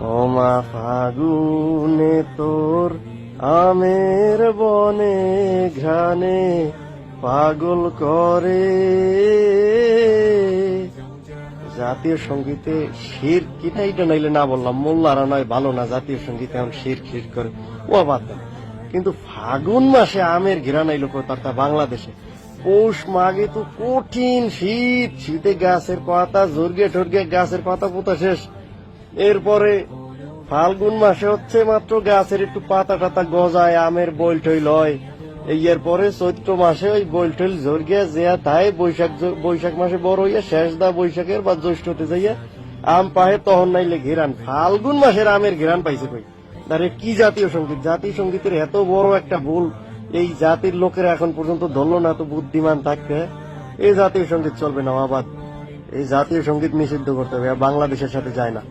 ওমা ফাগুনে তোর আমের বনে ঘ্রাণে পাগল করে। জাতীয় সঙ্গীতে শির কিটা এটা নাইলে না বললাম, মোল্লারা নয় ভালো না, জাতীয় সঙ্গীতে এখন শির খির করে ও বাদ দেন। কিন্তু ফাগুন মাসে আমের ঘেরা নাইলো কোথাও বাংলাদেশে। পৌষ মাঘে তো কঠিন শীত, শীতে গাছের পাতা জর্গে টর্গে গাছের পাতা পোতা শেষ। এরপরে ফাল্গুন মাসে হচ্ছে মাত্র গাছের একটু পাতা টাতা গজায়, আমের বইল টইল হয়। এরপরে চৈত্র মাসে ওই বইল টইল জর্গিয়া যেয়া তাই বৈশাখ মাসে বড় হইয়া শেষ দা বৈশাখের বা জ্যৈষ্ঠতে যাইয়া আম পাহে, তখন নাইলে ঘেরান। ফাল্গুন মাসের আমের ঘেরান পাইছে কই? আরে কি জাতীয় সঙ্গীত! জাতীয় সঙ্গীতের এত বড় একটা ভুল এই জাতির লোকেরা এখন পর্যন্ত ধরল না। তো বুদ্ধিমান থাকতে এই জাতীয় সঙ্গীত চলবে না, আবাদ এই জাতীয় সঙ্গীত নিষিদ্ধ করতে হবে, বাংলাদেশের সাথে যায় না।